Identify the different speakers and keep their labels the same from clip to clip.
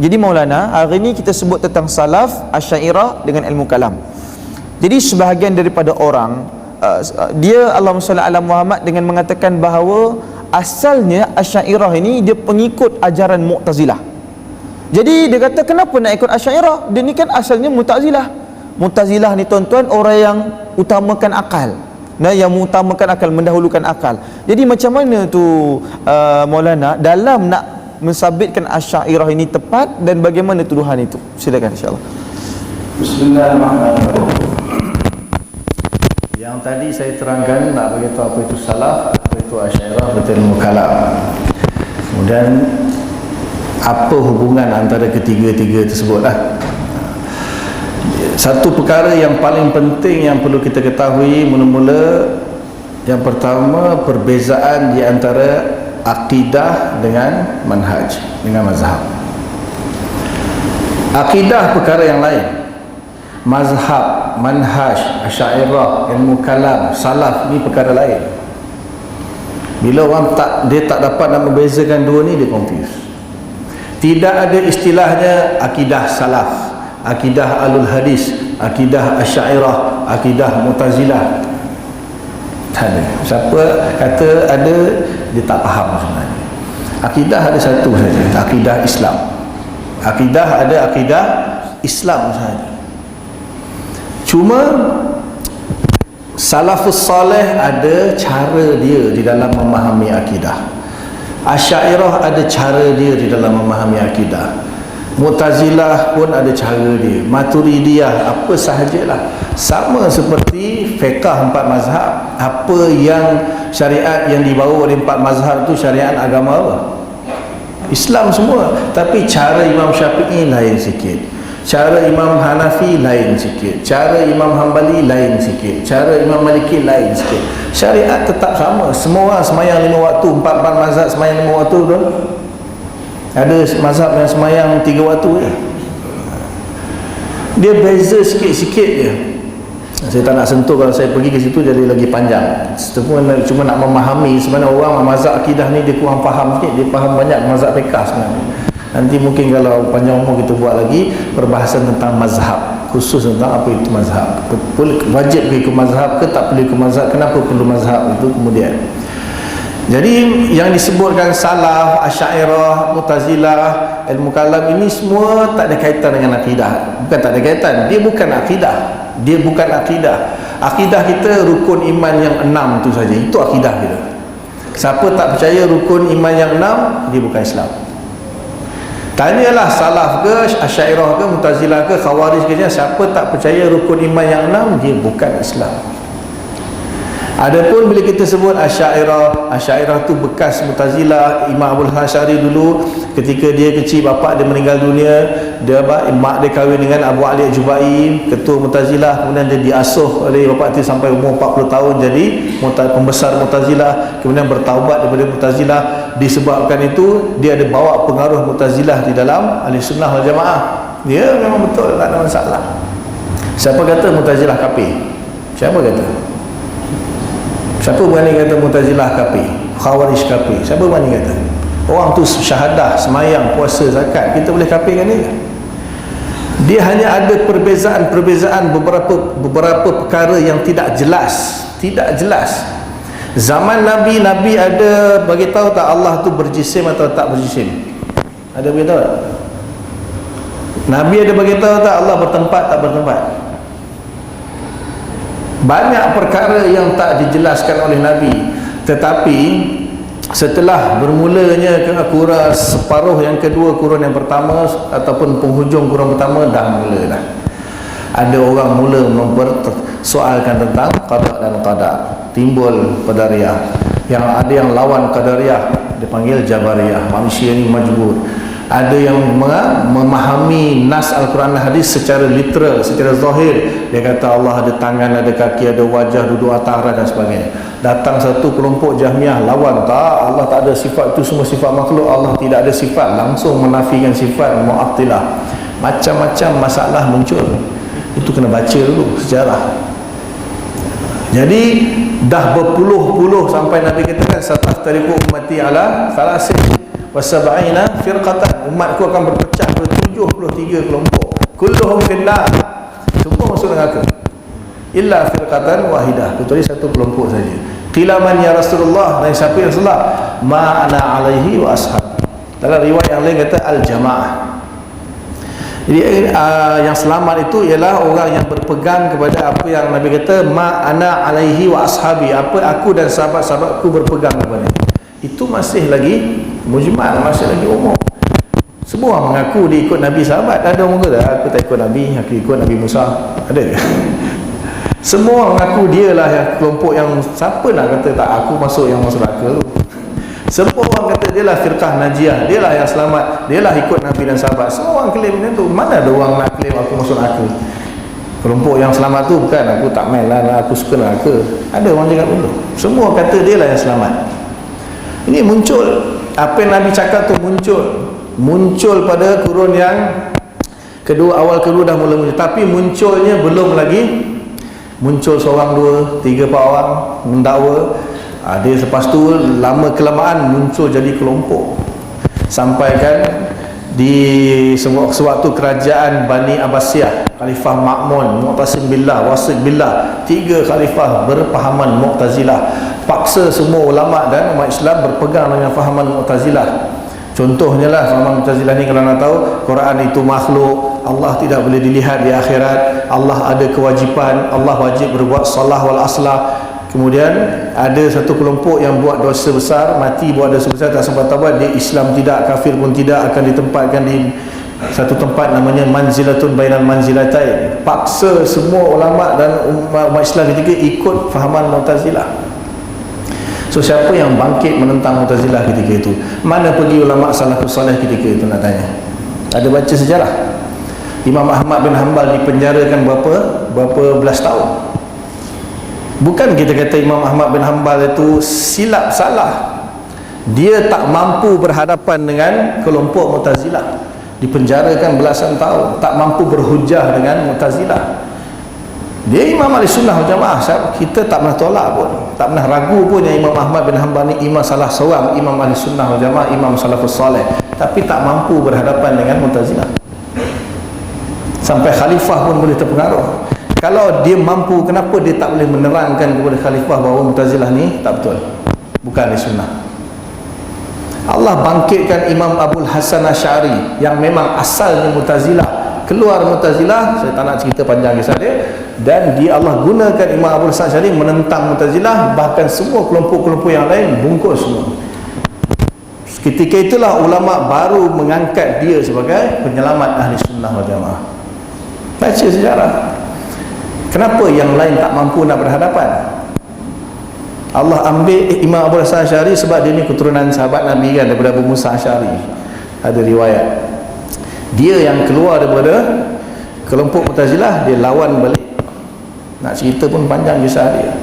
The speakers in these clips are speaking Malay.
Speaker 1: Jadi Maulana, hari ini kita sebut tentang salaf, Asy'ariyah dengan ilmu kalam. Jadi sebahagian daripada orang dia Allahumma salli ala Muhammad dengan mengatakan bahawa asalnya Asy'ariyah ini dia pengikut ajaran Mu'tazilah. Jadi dia kata kenapa nak ikut Asy'ariyah? Dia ni kan asalnya Mu'tazilah. Mu'tazilah ni tuan-tuan orang yang utamakan akal. Nah, yang mengutamakan akal, mendahulukan akal. Jadi macam mana tu Maulana dalam nak mensabitkan Asy'ariyah ini tepat, dan bagaimana tuduhan itu? Silakan insya-Allah.
Speaker 2: Bismillahirrahmanirrahim. Yang tadi saya terangkan nak beritahu apa itu salaf, apa itu Asy'ariyah, apa itu ilmu kalam. Kemudian apa hubungan antara ketiga-tiga tersebutlah. Satu perkara yang paling penting yang perlu kita ketahui mula-mula, yang pertama perbezaan di antara akidah dengan manhaj, dengan mazhab. Akidah perkara yang lain, mazhab, manhaj, Asy'ariyah, ilmu kalam, salaf ni perkara lain. Bila orang dia tak dapat nak membezakan dua ni, dia confuse. Tidak ada istilahnya akidah salaf, akidah alul hadis, akidah Asy'ariyah, akidah Mu'tazilah. Tak ada. Siapa kata ada, dia tak faham sebenarnya. Akidah ada satu saja, akidah Islam. Akidah ada akidah Islam saja. Cuma salafus salih ada cara dia di dalam memahami akidah. Asy'ariyah ada cara dia di dalam memahami akidah. Mu'tazilah pun ada cara dia. Maturidiyah, apa sahajalah. Sama seperti fiqh empat mazhab. Apa yang syariat yang dibawa oleh empat mazhab tu syariat agama apa? Islam semua. Tapi cara Imam Syafi'i lain sikit, cara Imam Hanafi lain sikit, cara Imam Hanbali lain sikit, cara Imam Maliki lain sikit. Syariat tetap sama. Semua orang semayang 5 waktu. Empat mazhab semayang 5 waktu tu. Ada mazhab yang semayang 3 waktu je. Dia beza sikit-sikit je. Saya tak nak sentuh, kalau saya pergi ke situ jadi lagi panjang. Cuma nak memahami sebenarnya orang mazhab akidah ni dia kurang faham sikit. Dia faham banyak mazhab fiqh sebenarnya. Nanti mungkin kalau panjang umur kita buat lagi perbahasan tentang mazhab, khusus tentang apa itu mazhab. Wajib ikut mazhab ke tak perlu ikut mazhab, kenapa perlu mazhab, itu kemudian. Jadi yang disebutkan salaf, Asy'ariyah, Mu'tazilah, ilmu kalam ini semua tak ada kaitan dengan akidah. Bukan tak ada kaitan, dia bukan akidah. Dia bukan akidah. Akidah kita rukun iman yang 6 tu saja. Itu akidah kita. Siapa tak percaya rukun iman yang 6, dia bukan Islam. Tanyalah salaf ke, Asy'ariyah ke, Mu'tazilah ke, Khawarij ke, siapa tak percaya rukun iman yang 6, dia bukan Islam. Adapun bila kita sebut Asy'ariyah tu bekas Mu'tazilah. Imam Abdul Hasyari dulu ketika dia kecil, bapa dia meninggal dunia, mak dia kahwin dengan Abu Ali Jubai, ketua Mu'tazilah. Kemudian dia diasuh oleh bapa dia sampai umur 40 tahun jadi pembesar Mu'tazilah. Kemudian bertaubat daripada Mu'tazilah. Disebabkan itu dia ada bawa pengaruh Mu'tazilah di dalam Ahlussunnah wal Jamaah. Dia memang betul, tak ada masalah. Siapa kata Mu'tazilah kafir? Siapa kata? Siapa berani kata Mu'tazilah kafir, Khawarij kafir? Siapa berani kata? Orang tu syahadah, semayang, puasa, zakat, kita boleh kafirkan dia? Dia hanya ada perbezaan beberapa perkara yang tidak jelas. Tidak jelas. Zaman Nabi ada bagi tahu tak Allah tu berjisim atau tak berjisim? Ada bagi tahu tak? Nabi ada bagi tahu tak Allah bertempat tak bertempat? Banyak perkara yang tak dijelaskan oleh Nabi. Tetapi setelah bermulanya kurun separuh yang kedua kurun yang pertama, ataupun penghujung kurun pertama, dah mula dah. Ada orang mula mempersoalkan tentang qada dan qadar. Timbul qadariyah. Yang ada yang lawan qadariyah dipanggil jabariyah. Manusia ni majbur. Ada yang memahami nas Al-Quran dan Hadis secara literal, secara zahir. Dia kata Allah ada tangan, ada kaki, ada wajah, duduk atas arah dan sebagainya. Datang satu kelompok Jahmiyah lawan, tak, Allah tak ada sifat, itu semua sifat makhluk, Allah tidak ada sifat, langsung menafikan sifat, Mu'attilah. Macam-macam masalah muncul. Itu kena baca dulu sejarah. Jadi dah berpuluh-puluh sampai Nabi katakan sataftariqu ummati ala thalasin wa sab'ina firqatan, umatku akan berpecah ada 73 kelompok. Kulluhum finnar. Semua masuk neraka. Illa firqatan wahidah, kecuali satu kelompok saja. Qila man ya Rasulullah, dan siapa ya Rasulullah? Ma ana alaihi wa ashab. Dalam riwayat yang lain kata al-jamaah. Jadi yang selamat itu ialah orang yang berpegang kepada apa yang Nabi kata, ma ana alaihi wa ashabi, apa aku dan sahabat-sahabatku berpegang kepada. Itu masih lagi mujmal, masih lagi umum. Semua mengaku dia ikut Nabi sahabat. Ada orang kata aku tak ikut Nabi, aku ikut Nabi Musa. Ada ke? Semua mengaku dia lah yang kelompok yang, siapa nak kata tak aku masuk yang masuk neraka tu. Semua orang kata dia lah firqah najiyah, dia lah yang selamat, dia lah ikut Nabi dan sahabat. Semua orang klaim macam tu. Mana ada orang nak klaim aku masuk neraka? Kelompok yang selamat tu bukan aku tak main lah, aku suka neraka. Ada orang cakap begitu. Semua kata dia lah yang selamat. Ini muncul, apa yang Nabi cakap tu muncul pada kurun yang kedua, awal kedua dah mula muncul. Tapi munculnya belum lagi muncul seorang, dua, tiga, empat orang mendakwa. Dia lepas tu lama kelamaan muncul jadi kelompok, sampai kan di sewaktu kerajaan Bani Abbasiyah, Khalifah Ma'mun, Mu'tasim Billah, Wasiq Billah, 3 khalifah berpahaman Mu'tazilah, paksa semua ulama dan umat Islam berpegang dengan fahaman Mu'tazilah. Contohnya lah fahaman Mu'tazilah ni, kalau nak tahu, Quran itu makhluk, Allah tidak boleh dilihat di akhirat, Allah ada kewajipan, Allah wajib berbuat salah wal aslah. Kemudian ada satu kelompok yang buat dosa besar, mati buat dosa besar, tak sempat taubat, dia Islam tidak, kafir pun tidak, akan ditempatkan di satu tempat namanya manzilatun bainal manzilatain. Paksa semua ulama dan umat Islam ketika ikut fahaman Mu'tazilah. So siapa yang bangkit menentang Mu'tazilah ketika itu? Mana pergi ulama salafus salih ketika itu, nak tanya? Ada baca sejarah? Imam Ahmad bin Hanbal dipenjarakan berapa belas tahun. Bukan kita kata Imam Ahmad bin Hanbal itu silap, salah. Dia tak mampu berhadapan dengan kelompok Mu'tazilah, dipenjarakan belasan tahun, tak mampu berhujah dengan Mu'tazilah. Dia Imam Ahli Sunnah wal Jamaah, kita tak pernah tolak pun, tak pernah ragu pun yang Imam Ahmad bin Hanbal ni imam salah seorang, Imam Ahli Sunnah wal Jamaah, imam salafus salih, tapi tak mampu berhadapan dengan Mu'tazilah. Sampai khalifah pun boleh terpengaruh. Kalau dia mampu, kenapa dia tak boleh menerangkan kepada khalifah bahawa Mu'tazilah ni tak betul, bukan Ahli Sunnah? Allah bangkitkan Imam Abul Hasan Asy'ari yang memang asalnya Mu'tazilah, keluar Mu'tazilah, saya tak nak cerita panjang kisah dia, dan Allah gunakan Imam Abul Hasan Asy'ari menentang Mu'tazilah, bahkan semua kelompok-kelompok yang lain bungkus semua. Ketika itulah ulama baru mengangkat dia sebagai penyelamat Ahli Sunnah wal Jamaah. Baca sejarah. Kenapa yang lain tak mampu nak berhadapan? Allah ambil Imam Abu Hasan Asy'ari sebab dia ni keturunan sahabat Nabi kan, daripada Abu Musa Asy'ari. Ada riwayat dia yang keluar daripada kelompok Mu'tazilah, dia lawan balik. Nak cerita pun panjang kisah dia.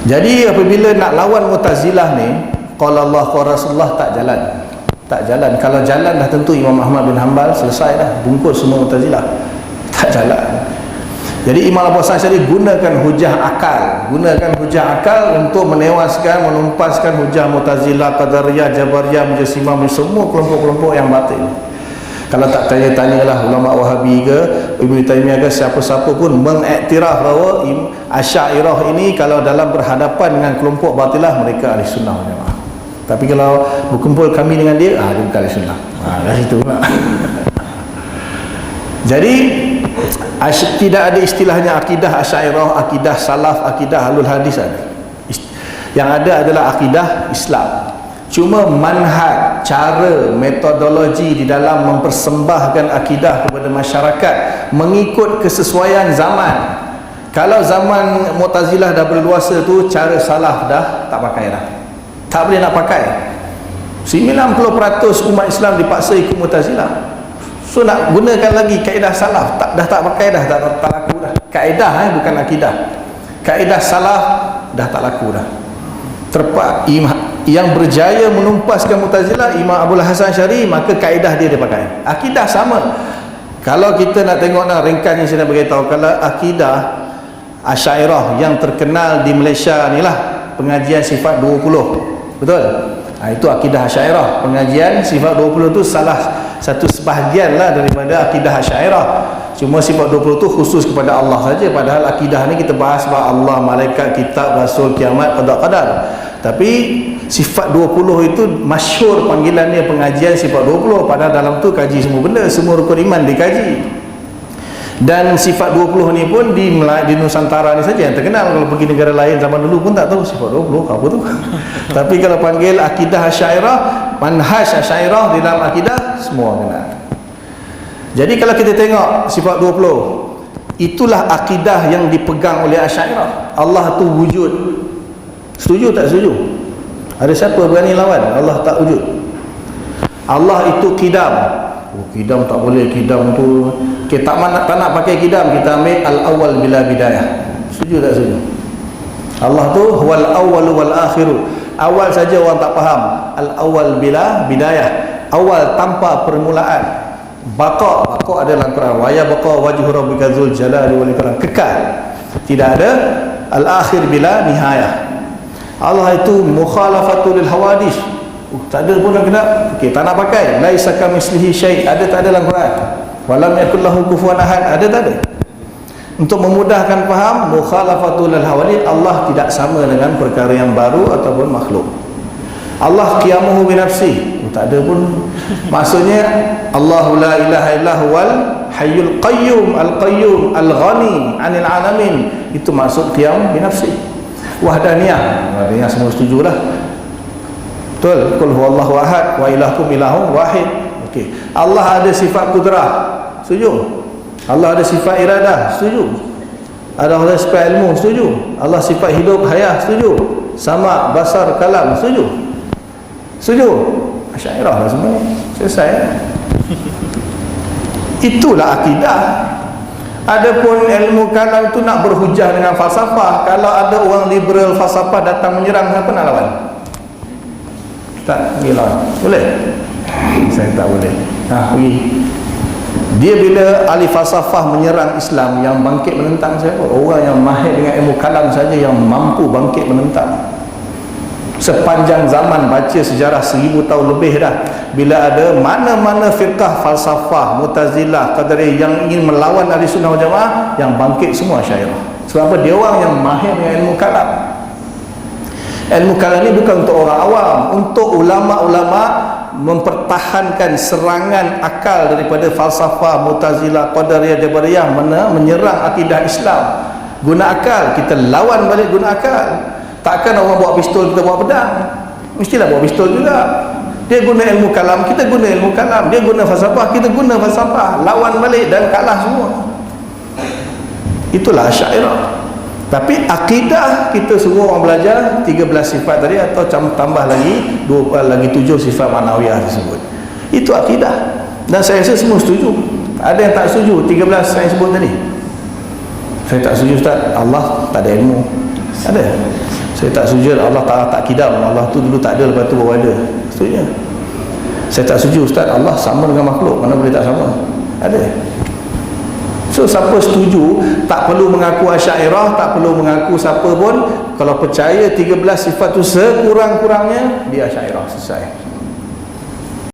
Speaker 2: Jadi apabila nak lawan Mu'tazilah ni, qala Allah qala Rasulullah, tak jalan. Kalau jalan dah tentu Imam Ahmad bin Hanbal selesai dah, bungkus semua Mu'tazilah. Tak jalan. Jadi Imam Abu Hasan Asy'ari gunakan hujah akal untuk menewaskan, menumpaskan hujah Mu'tazilah, Qadariyah, Jabariyah, Mujassimah, semua kelompok-kelompok yang batil. Kalau tak tanya-tanyalah ulama Wahabi ke Ibnu Taimiyah ke siapa-siapa pun mengiktiraf bahawa Asy'ariyah ini kalau dalam berhadapan dengan kelompok batilah, mereka Ahli Sunnah wal Jamaah. Tapi kalau berkumpul kami dengan dia, dia bukan Ahli Sunnah. Dah situ pula. Jadi tidak ada istilahnya akidah Asy'ariyah, akidah salaf, akidah ahlul hadis ada. Yang ada adalah akidah Islam. Cuma manhaj, cara, metodologi di dalam mempersembahkan akidah kepada masyarakat mengikut kesesuaian zaman. Kalau zaman Mu'tazilah dah berluasa tu, cara salaf dah tak pakai dah. Tak boleh nak pakai. 90% umat Islam dipaksa ikut Mu'tazilah. So nak gunakan lagi kaedah salaf, dah tak pakai dah, tak laku dah. Kaedah bukan akidah. Kaedah salaf dah tak laku dah. Yang berjaya menumpaskan Mu'tazilah Imam Abul Hasan Asy'ari, maka kaedah dia pakai. Akidah sama. Kalau kita nak tengok ringkas yang saya nak beritahu, kalau akidah Asy'ariyah yang terkenal di Malaysia ni lah, pengajian sifat 20. Betul? Itu akidah Asy'ariyah. Pengajian sifat 20 tu salah satu sebahagian lah daripada akidah Asy'ariyah. Cuma sifat 20 tu khusus kepada Allah saja, padahal akidah ni kita bahas sebab Allah, malaikat, kitab, rasul, kiamat, qada qadar. Tapi sifat 20 itu masyhur panggilan dia pengajian sifat 20, padahal dalam tu kaji semua benda, semua rukun iman dikaji. Dan sifat 20 ni pun di Nusantara ni saja yang terkenal. Kalau pergi negara lain zaman dulu pun tak tahu sifat 20 apa tu. Tapi kalau panggil akidah Asy'ariyah, manhaj Asy'ariyah di dalam akidah, semua kenal. Jadi kalau kita tengok sifat 20, itulah akidah yang dipegang oleh Asy'ariyah. Allah tu wujud. Setuju tak setuju? Ada siapa berani lawan? Allah tak wujud. Allah itu qidam. Oh, qidam tak boleh, qidam tu kita tak nak pakai qidam, kita ambil al-awwal bila bidayah. Setuju tak setuju? Allah tu wal awwal wal akhir. Awal saja orang tak faham. Al-awwal bila bidayah. Awal tanpa permulaan. Baqa ada dalam Quran. Wa ya baqa wajhu rabbika dzul jalali wal ikram. Kekal. Tidak ada al-akhir bila nihayah. Allah itu mukhalafatul lil hawadis. Tak ada pun nak kena. Okey, tak nak pakai. Laisa kamitslihi syai'. Ada tak ada dalam Quran? Walam yakul lahu kufuwan ahad. Ada tak ada? Untuk memudahkan faham, mukhalafatul lil hawadis, Allah tidak sama dengan perkara yang baru ataupun makhluk. Allah qiyamuhu bi nafsi. Tak ada pun. Maksudnya Allahu la ilaha illa huwal hayyul qayyum al-qayyum al-ghani 'anil 'alamin. Itu maksud qiyam bi nafsi. Wahdaniyah. Wahdaniyah semua setujulah. Betul. Qul huwallahu ahad wa ilahukum ilahun wahid. Okey. Allah ada sifat kudrah. Setuju? Allah ada sifat iradah. Setuju? Allah sifat ilmu. Setuju? Allah sifat hidup, hayah. Setuju? Sama, basar, kalam. Setuju? Setuju? Asy'ariyah lah semua ni. Selesai. Itulah akidah. Adapun ilmu kalam tu nak berhujah dengan falsafah. Kalau ada orang liberal falsafah datang menyerang, siapa nak lawan? Tak boleh lawan. Boleh? Saya tak boleh. Pergi. Dia bila ahli falsafah menyerang Islam, yang bangkit menentang siapa? Orang yang mahir dengan ilmu kalam saja yang mampu bangkit menentang. Sepanjang zaman baca sejarah 1000 tahun lebih dah, bila ada mana-mana firqah falsafah Mu'tazilah, Qadariyah yang ingin melawan ahli sunnah wal jamaah, yang bangkit semua Asy'ariyah. Sebab apa? Dia orang yang mahir dengan ilmu kalam. Ilmu kalam ni bukan untuk orang awam, untuk ulama-ulama mempertahankan serangan akal daripada falsafah Mu'tazilah, Qadariyah, Jabariyah menyerang akidah Islam. Guna akal, kita lawan balik guna akal. Takkan orang bawa pistol, kita bawa pedang. Mestilah bawa pistol juga. Dia guna ilmu kalam, kita guna ilmu kalam. Dia guna falsafah, kita guna falsafah. Lawan balik dan kalah semua. Itulah Asy'ariyah. Tapi akidah kita semua orang belajar 13 sifat tadi, atau tambah lagi 7 sifat ma'nawiyah tersebut. Itu akidah. Dan saya rasa semua setuju. Ada yang tak setuju 13 saya sebut tadi? Saya tak setuju, Ustaz. Allah tak ada ilmu. Ada? Saya tak setuju Allah Ta'ala tak kidam. Allah tu dulu tak ada, lepas tu baru ada. Setuju? Saya tak setuju, Ustaz, Allah sama dengan makhluk. Mana boleh tak sama? Ada? So siapa setuju, tak perlu mengaku Asy'ariyah, tak perlu mengaku siapa pun. Kalau percaya 13 sifat tu sekurang-kurangnya, dia Asy'ariyah. Selesai.